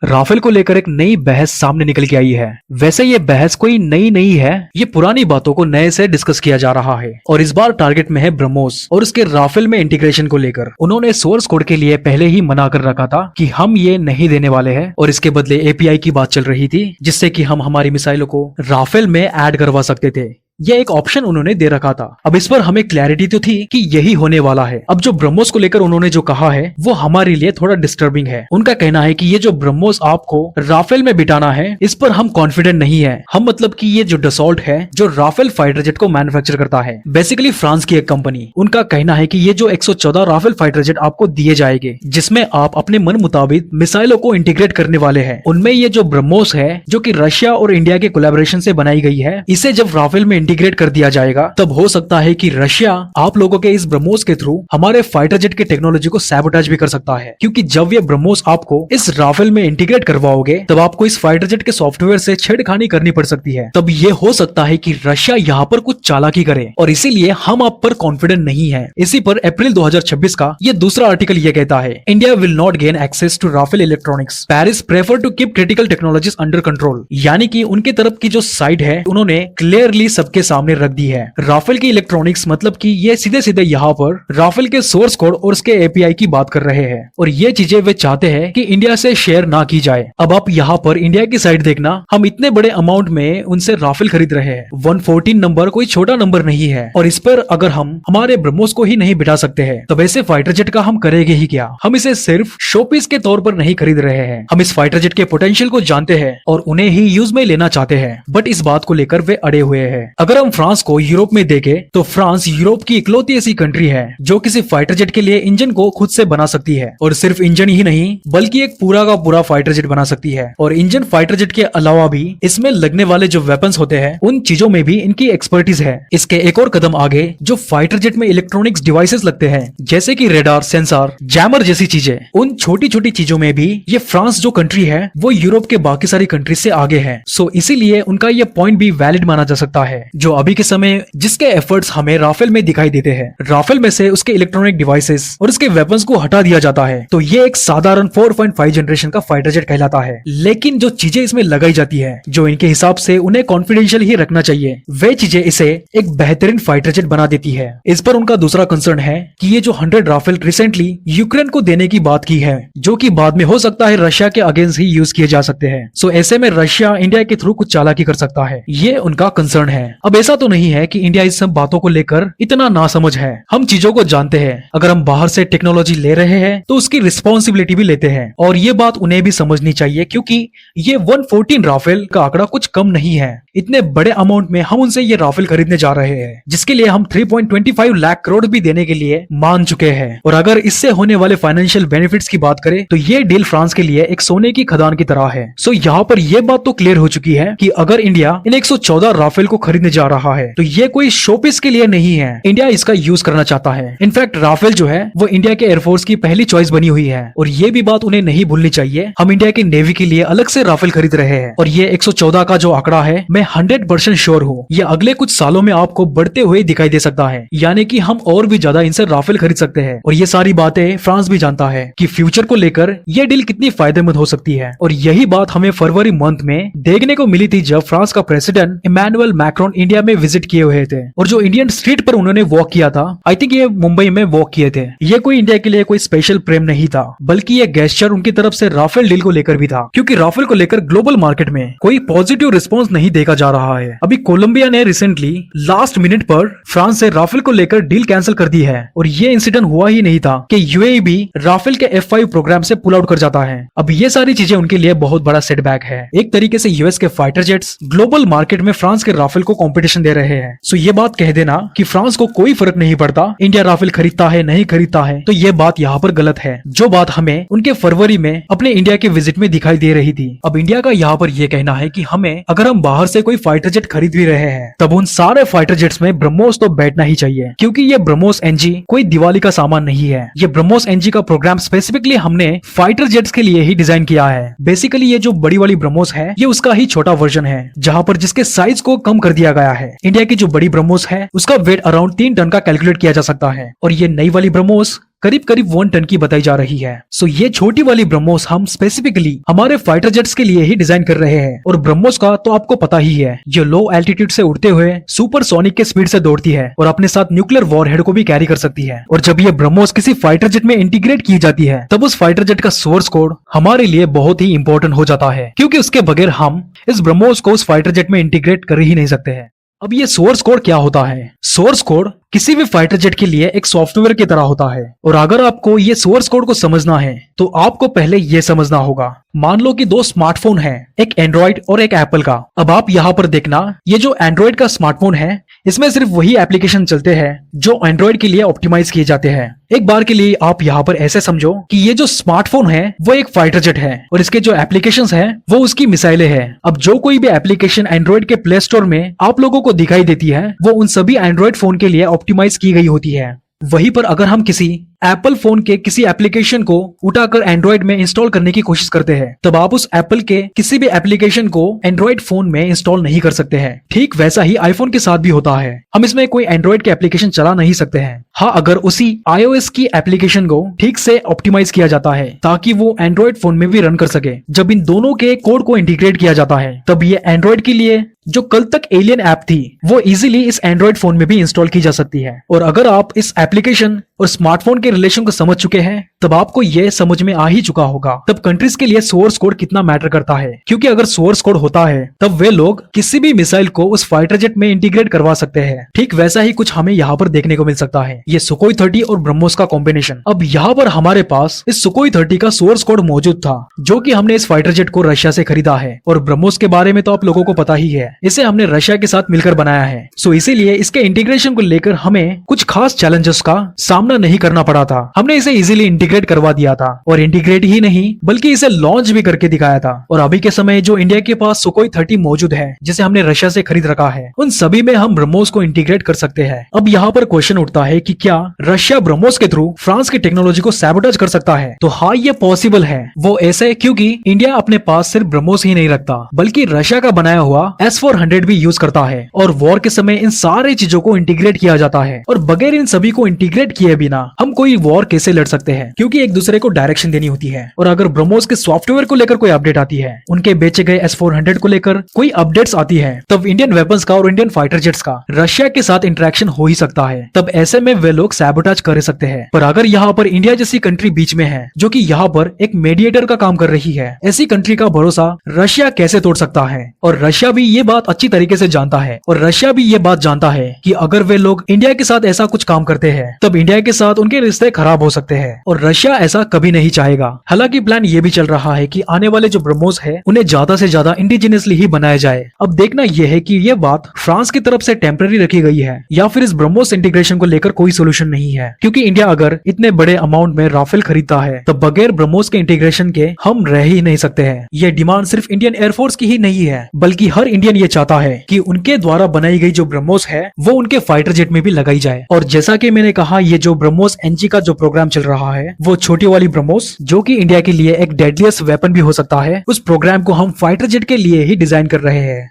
Rafale को लेकर एक नई बहस सामने निकल के आई है। वैसे ये बहस कोई नई नहीं है, ये पुरानी बातों को नए से डिस्कस किया जा रहा है और इस बार टारगेट में है ब्रह्मोस और उसके राफेल में इंटीग्रेशन को लेकर। उन्होंने सोर्स कोड के लिए पहले ही मना कर रखा था कि हम ये नहीं देने वाले हैं और इसके बदले एपीआई की बात चल रही थी जिससे कि हम हमारी मिसाइलों को राफेल में ऐड करवा सकते थे। यह एक ऑप्शन उन्होंने दे रखा था। अब इस पर हमें क्लैरिटी तो थी कि यही होने वाला है। अब जो ब्रह्मोस को लेकर उन्होंने जो कहा है वो हमारे लिए थोड़ा डिस्टर्बिंग है। उनका कहना है कि ये जो ब्रह्मोस आपको राफेल में बिठाना है इस पर हम कॉन्फिडेंट नहीं है। हम मतलब कि ये जो डसॉल्ट है जो राफेल फाइटर जेट को मैन्युफैक्चर करता है, बेसिकली फ्रांस की एक कंपनी, उनका कहना है कि ये जो 114 राफेल फाइटर जेट आपको दिए जाएंगे जिसमें आप अपने मन मुताबिक मिसाइलों को इंटीग्रेट करने वाले हैं, उनमें ये जो ब्रह्मोस है जो कि रशिया और इंडिया के कोलैबोरेशन से बनाई गई है, इसे जब राफेल में इंटीग्रेट कर दिया जाएगा तब हो सकता है कि रशिया आप लोगों के इस ब्रह्मोस के थ्रू हमारे फाइटर जेट के टेक्नोलॉजी को सैबोटेज भी कर सकता है। क्योंकि जब ये ब्रह्मोस आपको इस राफेल में इंटीग्रेट करवाओगे तब आपको इस फाइटर जेट के सॉफ्टवेयर से छेड़खानी करनी पड़ सकती है। तब ये हो सकता है कि रशिया यहाँ पर कुछ चालाकी करे और इसीलिए हम आप पर कॉन्फिडेंट नहीं है। इसी पर अप्रैल 2026 का ये दूसरा आर्टिकल ये कहता है, India will not gain access to Rafale electronics, Paris prefer to keep critical technologies under control. यानी कि उनके तरफ की जो साइड है उन्होंने क्लियरली सबके सामने रख दी है। राफेल की इलेक्ट्रॉनिक्स मतलब कि ये सीधे सीधे यहाँ पर राफेल के सोर्स कोड और उसके एपीआई की बात कर रहे हैं और ये चीजें वे चाहते हैं कि इंडिया से शेयर ना की जाए। अब आप यहाँ पर इंडिया की साइड देखना, हम इतने बड़े अमाउंट में उनसे राफेल खरीद रहे हैं। 114 नंबर कोई छोटा नंबर नहीं है और इस पर अगर हम हमारे ब्रह्मोस को ही नहीं बिठा सकते हैं तब ऐसे फाइटर जेट का हम करेंगे ही क्या। हम इसे सिर्फ शोपीस के तौर पर नहीं खरीद रहे हैं, हम इस फाइटर जेट के पोटेंशियल को जानते हैं और उन्हें ही यूज में लेना चाहते हैं। बट इस बात को लेकर वे अड़े हुए हैं। अगर हम फ्रांस को यूरोप में देखें तो फ्रांस यूरोप की इकलौती ऐसी कंट्री है जो किसी फाइटर जेट के लिए इंजन को खुद से बना सकती है और सिर्फ इंजन ही नहीं बल्कि एक पूरा का पूरा फाइटर जेट बना सकती है। और इंजन फाइटर जेट के अलावा भी इसमें लगने वाले जो वेपन्स होते हैं उन चीजों में भी इनकी एक्सपर्टीज है। इसके एक और कदम आगे जो फाइटर जेट में इलेक्ट्रॉनिक्स डिवाइसेस लगते हैं जैसे कि रेडार, सेंसर, जैमर जैसी चीजें, उन छोटी छोटी चीजों में भी ये फ्रांस जो कंट्री है वो यूरोप के बाकी सारी कंट्री से आगे है। सो इसीलिए उनका ये पॉइंट भी वैलिड माना जा सकता है। जो अभी के समय जिसके एफर्ट्स हमें राफेल में दिखाई देते हैं, राफेल में से उसके इलेक्ट्रॉनिक डिवाइसेस और उसके वेपन्स को हटा दिया जाता है तो ये एक साधारण 4.5 जनरेशन का फाइटर जेट कहलाता है। लेकिन जो चीजें इसमें लगाई जाती है जो इनके हिसाब से उन्हें कॉन्फिडेंशियल ही रखना चाहिए, वे चीजें इसे एक बेहतरीन फाइटर जेट बना देती है। इस पर उनका दूसरा कंसर्न है कि ये जो 100 राफेल रिसेंटली यूक्रेन को देने की बात की है जो कि बाद में हो सकता है रशिया के अगेंस्ट ही यूज किए जा सकते हैं। सो ऐसे में रशिया इंडिया के थ्रू कुछ चालाकी कर सकता है, ये उनका कंसर्न है। अब ऐसा तो नहीं है कि इंडिया इस सब बातों को लेकर इतना नासमझ है, हम चीजों को जानते हैं। अगर हम बाहर से टेक्नोलॉजी ले रहे हैं तो उसकी रिस्पॉन्सिबिलिटी भी लेते हैं और ये बात उन्हें भी समझनी चाहिए क्योंकि ये 114 राफेल का आंकड़ा कुछ कम नहीं है। इतने बड़े अमाउंट में हम उनसे ये राफेल खरीदने जा रहे हैं जिसके लिए हम 3.25 लाख करोड़ भी देने के लिए मान चुके हैं। और अगर इससे होने वाले फाइनेंशियल बेनिफिट्स की बात करें तो ये डील फ्रांस के लिए एक सोने की खदान की तरह है। सो यहाँ पर यह बात तो क्लियर हो चुकी है कि अगर इंडिया इन 114 राफेल को खरीदने जा रहा है तो ये कोई शोपीस के लिए नहीं है, इंडिया इसका यूज करना चाहता है। इनफैक्ट राफेल जो है वो इंडिया के एयरफोर्स की पहली चॉइस बनी हुई है और ये भी बात उन्हें नहीं भूलनी चाहिए। हम इंडिया की नेवी के लिए अलग से राफेल खरीद रहे हैं और ये 114 का जो आंकड़ा है मैं 100% श्योर हूँ ये अगले कुछ सालों में आपको बढ़ते हुए दिखाई दे सकता है। यानी कि हम और भी ज्यादा इनसे राफेल खरीद सकते हैं और ये सारी बातें फ्रांस भी जानता है कि फ्यूचर को लेकर ये डील कितनी फायदेमंद हो सकती है। और यही बात हमें फरवरी मंथ में देखने को मिली थी जब फ्रांस का प्रेसिडेंट इमैनुअल मैक्रोन इंडिया में विजिट किए हुए थे और जो इंडियन स्ट्रीट पर उन्होंने वॉक किया था, आई थिंक ये मुंबई में वॉक किए थे, ये कोई इंडिया के लिए कोई स्पेशल प्रेम नहीं था बल्कि ये गेस्चर उनकी तरफ से राफेल डील को लेकर भी था। क्योंकि राफेल को लेकर ग्लोबल मार्केट में कोई पॉजिटिव रिस्पॉन्स नहीं देखा जा रहा है। अभी कोलंबिया ने रिसेंटली लास्ट मिनट पर फ्रांस से राफेल को लेकर डील कैंसिल कर दी है और ये इंसिडेंट हुआ ही नहीं था कि यूएई भी राफेल के F5 प्रोग्राम से पुल आउट कर जाता है। अब ये सारी चीजें उनके लिए बहुत बड़ा सेटबैक है। एक तरीके से यूएस के फाइटर जेट्स ग्लोबल मार्केट में फ्रांस के राफेल को कंपटीशन दे रहे हैं। सो ये बात कह देना कि फ्रांस को कोई फर्क नहीं पड़ता इंडिया राफेल खरीदता है नहीं खरीदता है, तो ये बात यहाँ पर गलत है। जो बात हमें उनके फरवरी में अपने इंडिया के विजिट में दिखाई दे रही थी। अब इंडिया का यहाँ पर यह कहना है कि हमें अगर हम बाहर से कोई फाइटर जेट खरीद भी रहे हैं तब उन सारे फाइटर जेट्स में ब्रह्मोस तो बैठना ही चाहिए क्योंकि ये ब्रह्मोस एनजी कोई दिवाली का सामान नहीं है। ये ब्रह्मोस एनजी का प्रोग्राम स्पेसिफिकली हमने फाइटर जेट्स के लिए ही डिजाइन किया है। बेसिकली ये जो बड़ी वाली ब्रह्मोस है ये उसका ही छोटा वर्जन है जहाँ पर जिसके साइज को कम कर दिया गया है। इंडिया की जो बड़ी ब्रह्मोस है उसका वेट अराउंड 3 टन का कैलकुलेट किया जा सकता है और ये नई वाली ब्रह्मोस करीब करीब 1 टन की बताई जा रही है। सो ये छोटी वाली ब्रह्मोस हम स्पेसिफिकली हमारे फाइटर जेट्स के लिए ही डिजाइन कर रहे हैं। और ब्रह्मोस का तो आपको पता ही है, ये लो एल्टीट्यूड से उड़ते हुए सुपर सोनिक के स्पीड से दौड़ती है और अपने साथ न्यूक्लियर वॉरहेड को भी कैरी कर सकती है। और जब ये ब्रह्मोस किसी फाइटर जेट में इंटीग्रेट की जाती है तब उस फाइटर जेट का सोर्स कोड हमारे लिए बहुत ही इंपॉर्टेंट हो जाता है, क्योंकि उसके बगैर हम इस ब्रह्मोस को उस फाइटर जेट में इंटीग्रेट कर ही नहीं सकते हैं। अब ये सोर्स कोड क्या होता है? सोर्स कोड किसी भी फाइटर जेट के लिए एक सॉफ्टवेयर की तरह होता है। और अगर आपको ये सोर्स कोड को समझना है तो आपको पहले ये समझना होगा, मान लो कि 2 स्मार्टफोन हैं, एक एंड्रॉइड और एक एप्पल का। अब आप यहाँ पर देखना, ये जो एंड्रॉइड का स्मार्टफोन है इसमें सिर्फ वही एप्लीकेशन चलते हैं जो एंड्रॉइड के लिए ऑप्टिमाइज किए जाते हैं। एक बार के लिए आप यहाँ पर ऐसे समझो कि ये जो स्मार्टफोन है वो एक फाइटर जेट है और इसके जो एप्लीकेशंस हैं वो उसकी मिसाइलें हैं। अब जो कोई भी एप्लीकेशन एंड्रॉइड के प्ले स्टोर में आप लोगों को दिखाई देती है वो उन सभी एंड्रॉइड फोन के लिए ऑप्टिमाइज की गई होती है। वहीं पर अगर हम किसी एप्पल फोन के किसी एप्लीकेशन को उठाकर एंड्रॉइड में इंस्टॉल करने की कोशिश करते हैं तब आप उस एप्पल के किसी भी एप्लीकेशन को एंड्रॉइड फोन में इंस्टॉल नहीं कर सकते हैं। ठीक वैसा ही आईफोन के साथ भी होता है, हम इसमें कोई एंड्रॉइड के एप्लीकेशन चला नहीं सकते हैं। हाँ, अगर उसी iOS की एप्लीकेशन को ठीक से ऑप्टिमाइज किया जाता है ताकि वो एंड्रॉइड फोन में भी रन कर सके। जब इन दोनों के कोड को इंटीग्रेट किया जाता है तब ये एंड्रॉइड के लिए जो कल तक एलियन ऐप थी वो इजीली इस एंड्रॉइड फोन में भी इंस्टॉल की जा सकती है। और अगर आप इस एप्लीकेशन और स्मार्टफोन के रिलेशन को समझ चुके हैं तब आपको ये समझ में आ ही चुका होगा तब कंट्रीज के लिए सोर्स कोड कितना मैटर करता है, क्योंकि अगर सोर्स कोड होता है तब वे लोग किसी भी मिसाइल को उस फाइटर जेट में इंटीग्रेट करवा सकते हैं। ठीक वैसा ही कुछ हमें यहाँ पर देखने को मिल सकता है, ये सुकोई 30 और ब्रह्मोस का कॉम्बिनेशन। अब यहाँ पर हमारे पास इस सुकोई 30 का सोर्स कोड मौजूद था जो कि हमने इस फाइटर जेट को रशिया से खरीदा है। और ब्रह्मोस के बारे में तो आप लोगों को पता ही है, इसे हमने रशिया के साथ मिलकर बनाया है। सो इसीलिए इसके इंटीग्रेशन को लेकर हमें कुछ खास चैलेंजेस का सामना नहीं करना पड़ा था। हमने इसे इजीली इंटीग्रेट करवा दिया था और इंटीग्रेट ही नहीं बल्कि इसे लॉन्च भी करके दिखाया था। और अभी के समय जो इंडिया के पास सुकोई 30 मौजूद है जिसे हमने रशिया से खरीद रखा है, उन सभी में हम ब्रह्मोस को इंटीग्रेट कर सकते हैं। अब यहाँ पर क्वेश्चन उठता है कि क्या रशिया ब्रह्मोस के थ्रू फ्रांस की टेक्नोलॉजी को सैबोटेज कर सकता है? तो हाँ, ये पॉसिबल है। वो ऐसे क्योंकि इंडिया अपने पास सिर्फ ब्रह्मोस ही नहीं रखता बल्कि रशिया का बनाया हुआ S-400 भी यूज करता है और वॉर के समय इन सारी चीजों को इंटीग्रेट किया जाता है। और बगैर इन सभी को इंटीग्रेट किए बिना हम कोई वॉर कैसे लड़ सकते हैं, क्योंकि एक दूसरे को डायरेक्शन देनी होती है। और अगर ब्रह्मोस के सॉफ्टवेयर को लेकर कोई अपडेट आती है, उनके बेचे गए S-400 को लेकर कोई अपडेट्स आती है, तब इंडियन वेपन्स का और इंडियन फाइटर जेट्स का रशिया के साथ इंटरेक्शन हो ही सकता है। तब ऐसे में वे लोग सैबोटेज कर सकते हैं। पर अगर यहाँ पर इंडिया जैसी कंट्री बीच में है जो कि यहाँ पर एक मीडिएटर का काम कर रही है, ऐसी कंट्री का भरोसा रशिया कैसे तोड़ सकता है? और रशिया भी ये बात अच्छी तरीके से जानता है और रशिया भी ये बात जानता है कि अगर वे लोग इंडिया के साथ ऐसा कुछ काम करते हैं तब इंडिया के साथ उनके रिश्ते खराब हो सकते हैं और रशिया ऐसा कभी नहीं चाहेगा। हालांकि प्लान ये भी चल रहा है कि आने वाले जो ब्रह्मोस है उन्हें ज्यादा से ज्यादा इंडिजिनियसली ही बनाया जाए। अब देखना यह है कि ये बात फ्रांस की तरफ से टेम्पररी रखी गई है या फिर इस ब्रह्मोस इंटीग्रेशन को लेकर कोई सोल्यूशन नहीं है, क्योंकि इंडिया अगर इतने बड़े अमाउंट में राफेल खरीदता है तो बगैर ब्रह्मोस के इंटीग्रेशन के हम रह ही नहीं सकते हैं। ये डिमांड सिर्फ इंडियन एयरफोर्स की ही नहीं है बल्कि हर इंडियन ये चाहता है कि उनके द्वारा बनाई गई जो ब्रह्मोस है वो उनके फाइटर जेट में भी लगाई जाए। और जैसा कि मैंने कहा, ये जो ब्रह्मोस NG का जो प्रोग्राम चल रहा है वो छोटी वाली ब्रह्मोस जो कि इंडिया के लिए एक डेडलीस्ट वेपन भी हो सकता है, उस प्रोग्राम को हम फाइटर जेट के लिए ही डिजाइन कर रहे हैं।